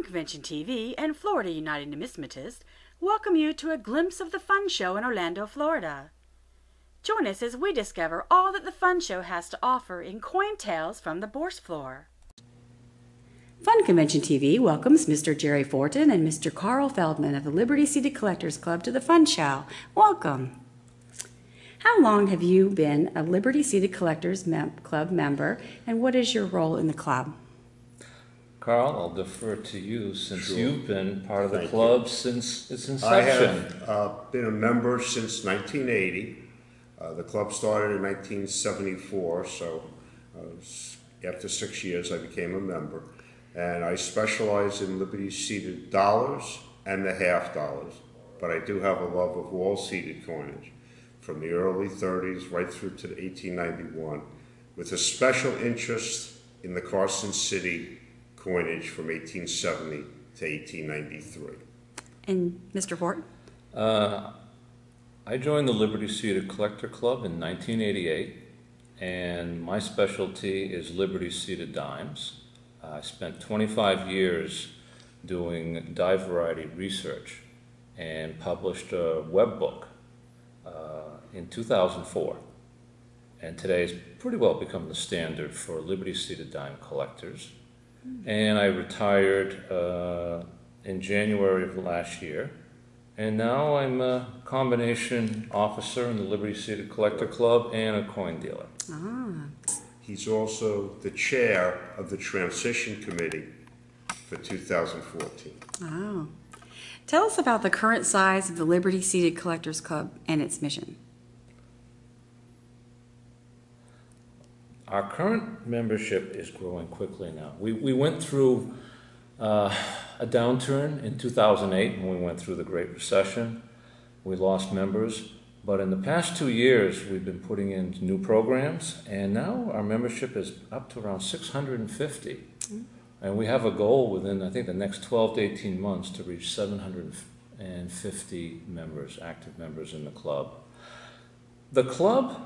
Fun Convention TV and Florida United Numismatists welcome you to a glimpse of the Fun Show in Orlando, Florida. Join us as we discover all that the Fun Show has to offer in coin tales from the Bourse floor. Fun Convention TV welcomes Mr. Gerry Fortin and Mr. Carl Feldman of the Liberty Seated Collectors Club to the Fun Show. Welcome. How long have you been a Liberty Seated Collectors Club member, and what is your role in the club? Carl, I'll defer to you since Sure. you've been part of the Thank club you. since its inception. I have been a member since 1980. The club started in 1974, so after 6 years I became a member. And I specialize in Liberty-seated dollars and the half dollars, but I do have a love of wall-seated coinage from the early 30s right through to 1891, with a special interest in the Carson City coinage from 1870 to 1893. And Mr. Fortin? I joined the Liberty Seated Collector Club in 1988, and my specialty is Liberty Seated dimes. I spent 25 years doing die variety research and published a web book in 2004. And today has pretty well become the standard for Liberty Seated dime collectors. And I retired in January of last year. And now I'm a combination officer in the Liberty Seated Collector Club and a coin dealer. He's also the chair of the Transition Committee for 2014. Oh. Tell us about the current size of the Liberty Seated Collectors Club and its mission. Our current membership is growing quickly now. We went through a downturn in 2008 when we went through the Great Recession. We lost members, but in the past 2 years we've been putting in new programs, and now our membership is up to around 650. And we have a goal within, I think, the next 12 to 18 months to reach 750 members, active members in the club. The club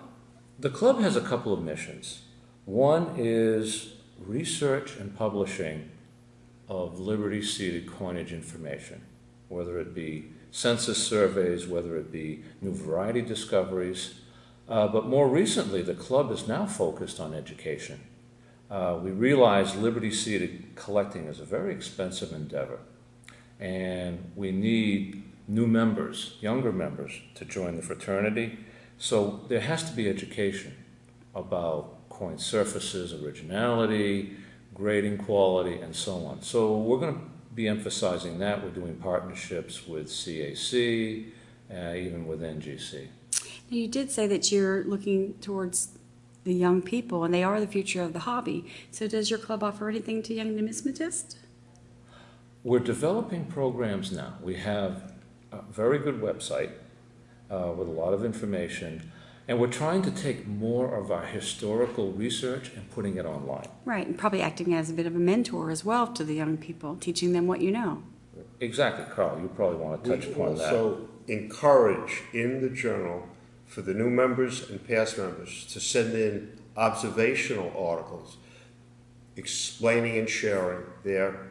has a couple of missions. One is research and publishing of Liberty-seated coinage information, whether it be census surveys, whether it be new variety discoveries. But more recently, the club is now focused on education. We realize Liberty-seated collecting is a very expensive endeavor, and we need new members, younger members, to join the fraternity. So there has to be education about coin surfaces, originality, grading quality, and so on. So we're going to be emphasizing that. We're doing partnerships with CAC, even with NGC. Now, you did say that you're looking towards the young people, and they are the future of the hobby. So does your club offer anything to young numismatists? We're developing programs now. We have a very good website with a lot of information. And we're trying to take more of our historical research and putting it online. Right, and probably acting as a bit of a mentor as well to the young people, teaching them what you know. Exactly, Carl. You probably want to touch upon that. We also encourage in the journal for the new members and past members to send in observational articles explaining and sharing their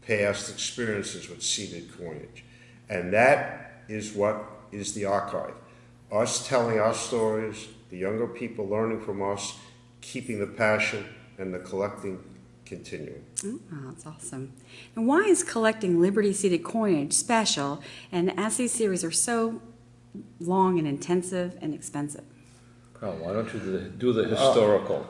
past experiences with seated coinage. And that is what is the archive. Us telling our stories, the younger people learning from us, keeping the passion and the collecting continuing. Oh, that's awesome. And why is collecting Liberty-seated coinage special, and as these series are so long and intensive and expensive? Carl, why don't you do the historical?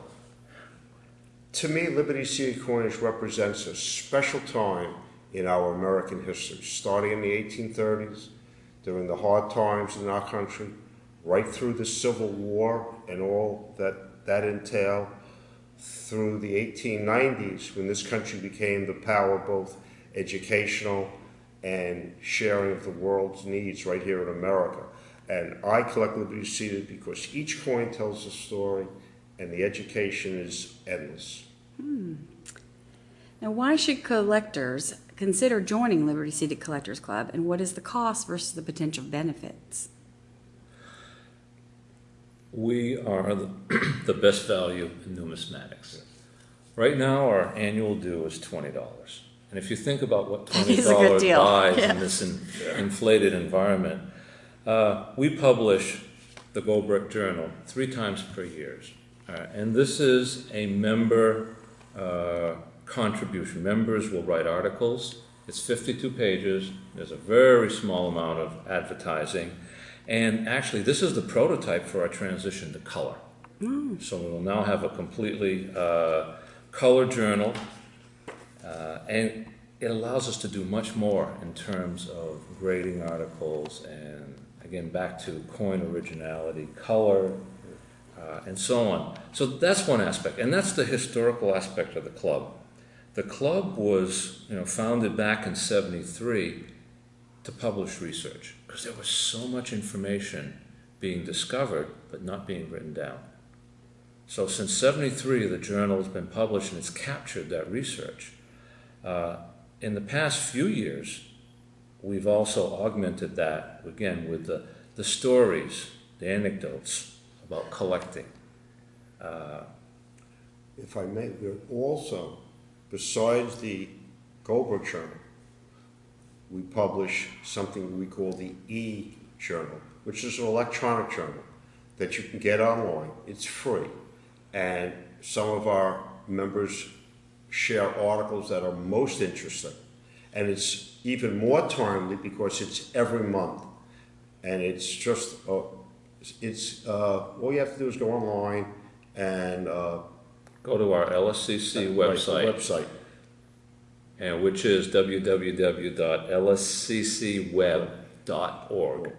To me, Liberty-seated coinage represents a special time in our American history, starting in the 1830s, during the hard times in our country, right through the Civil War and all that entailed, through the 1890s when this country became the power, both educational and sharing of the world's needs right here in America. And I collect Liberty Seated because each coin tells a story and the education is endless. Now, why should collectors consider joining Liberty Seated Collectors Club, and what is the cost versus the potential benefits? We are the best value in numismatics. Right now, our annual due is $20. And if you think about what It's a good $20 deal. buys Yeah. in this inflated environment, we publish the Goldberg Journal 3 times per year. And this is a member contribution. Members will write articles. It's 52 pages. There's a very small amount of advertising. And actually, this is the prototype for our transition to color. So we will now have a completely color journal. And it allows us to do much more in terms of grading articles and, again, back to coin originality, color, and so on. So that's one aspect, and that's the historical aspect of the club. The club was, founded back in '73 to publish research because there was so much information being discovered but not being written down. So since '73, the journal has been published and it's captured that research. In the past few years, we've also augmented that, again, with the stories, the anecdotes about collecting. If I may, we're also, besides the Goldberg Journal, we publish something we call the e-journal, which is an electronic journal that you can get online. It's free. And some of our members share articles that are most interesting. And it's even more timely because it's every month. And it's just, all you have to do is go online and Go to our LSCC website, and which is www.lsccweb.org.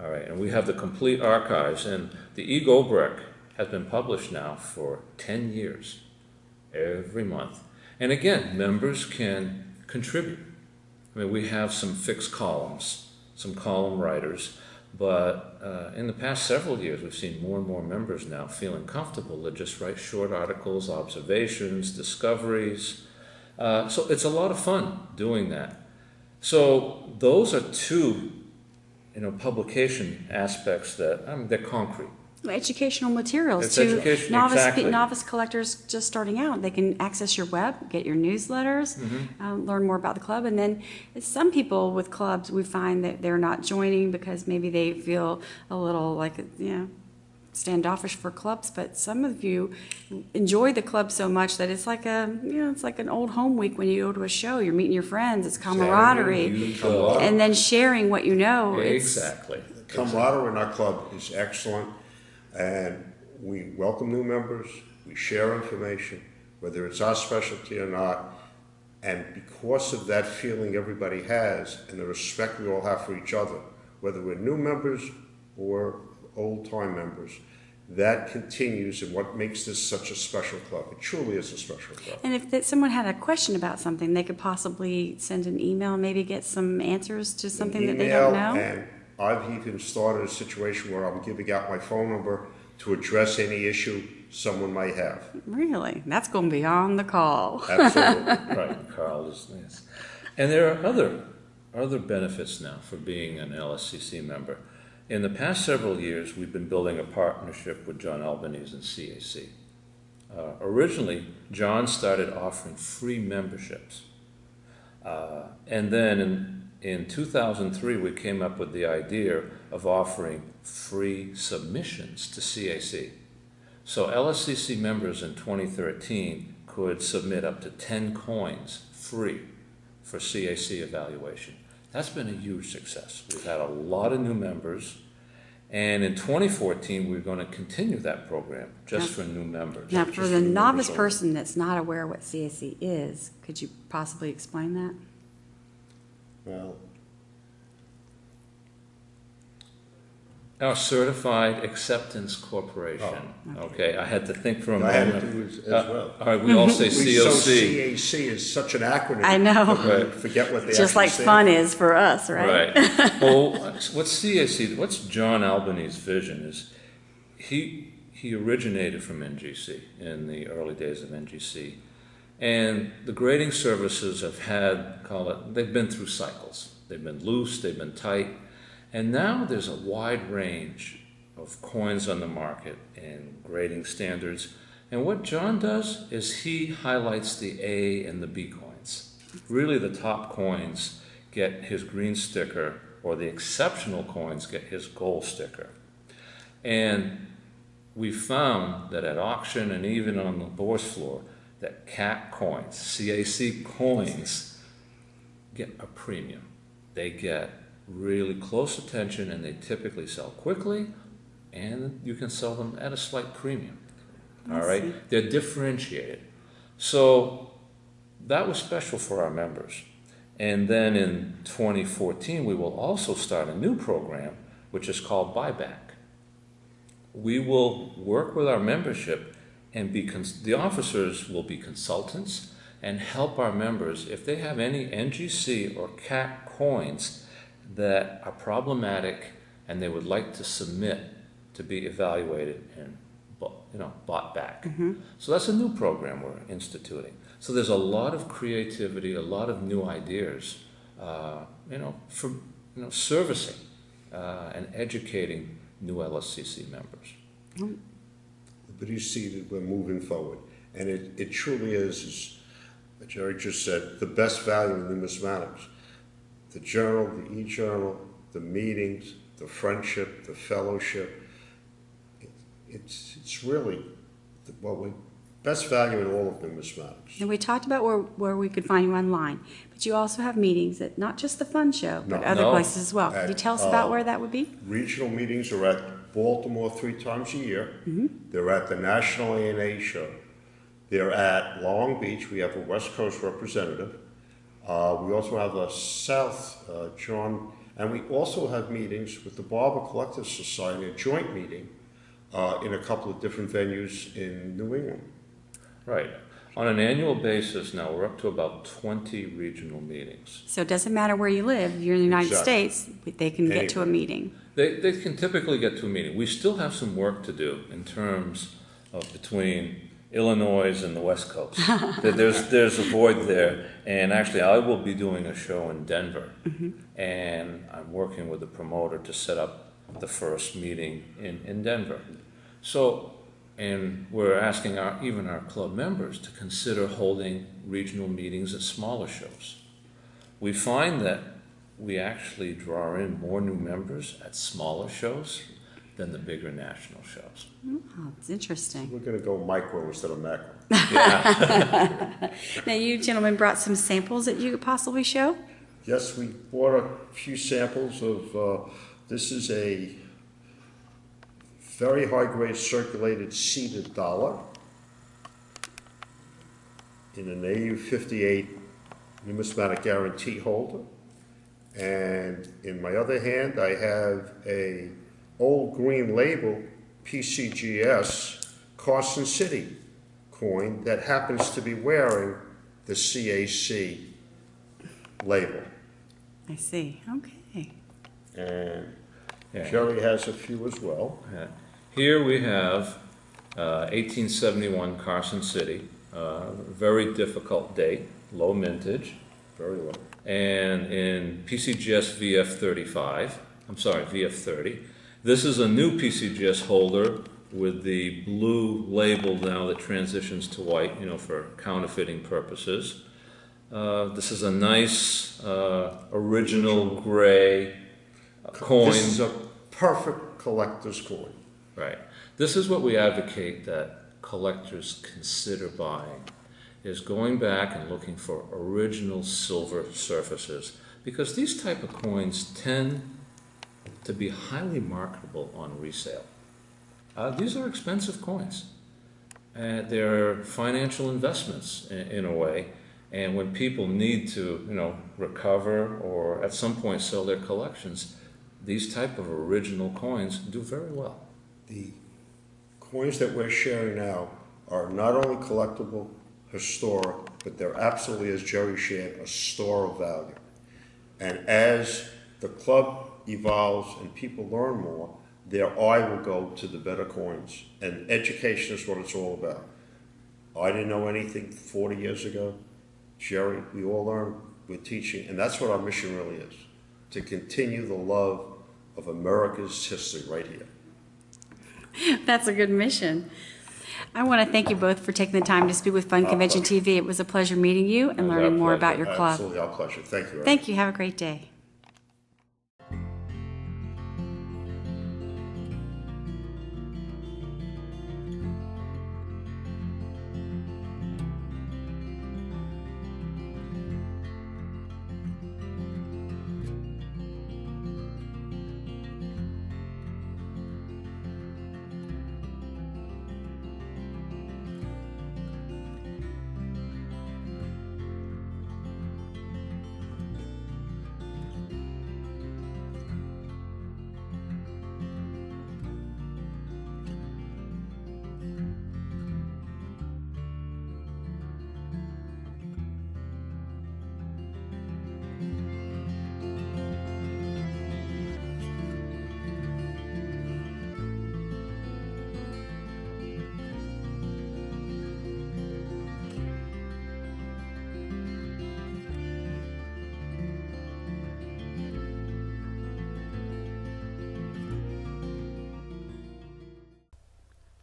All right, and we have the complete archives, and the e-Goldberg has been published now for 10 years, every month. And again, members can contribute. I mean, we have some fixed columns, some column writers, but in the past several years, we've seen more and more members now feeling comfortable to just write short articles, observations, discoveries. So it's a lot of fun doing that. So those are two, publication aspects that, they're concrete. Educational materials It's to education, exactly. novice collectors just starting out. They can access your web, get your newsletters, learn more about the club. And then some people with clubs, we find that they're not joining because maybe they feel a little like, standoffish for clubs. But some of you enjoy the club so much that it's like it's like an old home week when you go to a show. You're meeting your friends. It's camaraderie, and then sharing what you know. Exactly. camaraderie in our club is excellent. And we welcome new members, we share information, whether it's our specialty or not. And because of that feeling everybody has and the respect we all have for each other, whether we're new members or old-time members, that continues and what makes this such a special club. It truly is a special club. And if someone had a question about something, they could possibly send an email, maybe get some answers to something that they don't know? And I've even started a situation where I'm giving out my phone number to address any issue someone might have. Really? That's going beyond the call. Absolutely. Right, Carl is nice. And there are other benefits now for being an LSCC member. In the past several years, we've been building a partnership with John Albanese and CAC. Originally, John started offering free memberships. And then in 2003, we came up with the idea of offering free submissions to CAC. So LSCC members in 2013 could submit up to 10 coins free for CAC evaluation. That's been a huge success. We've had a lot of new members, and in 2014 we're going to continue that program just for new members. Now, for the novice person that's not aware what CAC is, could you possibly explain that? Well, Our Certified Acceptance Corporation. Okay, I had to think for a I moment. had to do as well. All right, we all say So COC. CAC is such an acronym. I know. that we forget what they Just like actually fun stand is for us, right? Right. Well, what's CAC? What's John Albanese's vision is he originated from NGC in the early days of NGC, and the grading services have they've been through cycles. They've been loose, they've been tight, and now there's a wide range of coins on the market and grading standards. And what John does is he highlights the A and the B coins. Really, the top coins get his green sticker, or the exceptional coins get his gold sticker. And we found that at auction and even on the Bourse floor, that CAC coins, CAC coins, get a premium. They get really close attention, and they typically sell quickly, and you can sell them at a slight premium. All right? They're differentiated. So that was special for our members. And then in 2014, we will also start a new program, which is called Buyback. We will work with our membership, and the officers will be consultants and help our members if they have any NGC or CAC coins that are problematic and they would like to submit to be evaluated and bought back. So that's a new program we're instituting. So there's a lot of creativity, a lot of new ideas, for servicing and educating new LSCC members. But you see that we're moving forward, and it truly is, as Gerry just said, the best value in numismatics. The journal, the e-journal, the meetings, the friendship, the fellowship. It's really best value in all of numismatics. And we talked about where we could find you online, but you also have meetings at not just the fun show, but other places as well. Can you tell us about where that would be? Regional meetings are at Baltimore 3 times a year. They're at the National ANA show. They're at Long Beach. We have a West Coast representative. We also have a South John, and we also have meetings with the Barber Collective Society, a joint meeting in a couple of different venues in New England. Right. On an annual basis now, we're up to about 20 regional meetings. So it doesn't matter where you live. You're in the United States, they can get to a meeting. They can typically get to a meeting. We still have some work to do in terms of between Illinois and the West Coast. There's a void there. And actually, I will be doing a show in Denver. And I'm working with the promoter to set up the first meeting in Denver. So, and we're asking even our club members to consider holding regional meetings at smaller shows. We find that we actually draw in more new members at smaller shows than the bigger national shows. Oh, it's interesting. We're going to go micro instead of macro. Yeah. Now, you gentlemen brought some samples that you could possibly show? Yes, we bought a few samples of, this is a very high-grade circulated seeded dollar in an AU58 numismatic guarantee holder. And in my other hand, I have a old green label PCGS Carson City coin that happens to be wearing the CAC label. I see. Okay. And Gerry has a few as well. Here we have 1871 Carson City, very difficult date, low mintage. Very low. And in PCGS VF30. This is a new PCGS holder with the blue label now that transitions to white, for counterfeiting purposes. This is a nice original gray coin. This is a perfect collector's coin. Right. This is what we advocate that collectors consider buying, is going back and looking for original silver surfaces, because these type of coins tend to be highly marketable on resale. These are expensive coins. They're financial investments in a way, and when people need to, recover or at some point sell their collections, these type of original coins do very well. The coins that we're sharing now are not only collectible, historic, but they're absolutely, as Gerry shared, a store of value. And as the club evolves and people learn more, their eye will go to the better coins. And education is what it's all about. I didn't know anything 40 years ago. Gerry, we all learn, we're teaching, and that's what our mission really is, to continue the love of America's history right here. That's a good mission. I want to thank you both for taking the time to speak with Fun Convention TV. It was a pleasure meeting you and learning more about your club. Absolutely our pleasure. Thank you. Thank you. Have a great day.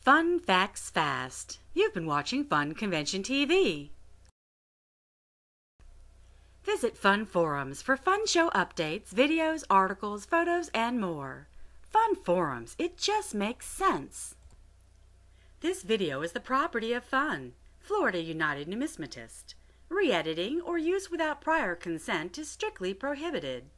Fun Facts Fast. You've been watching Fun Convention TV. Visit Fun Forums for fun show updates, videos, articles, photos, and more. Fun Forums, it just makes sense. This video is the property of Fun, Florida United Numismatist. Re-editing or use without prior consent is strictly prohibited.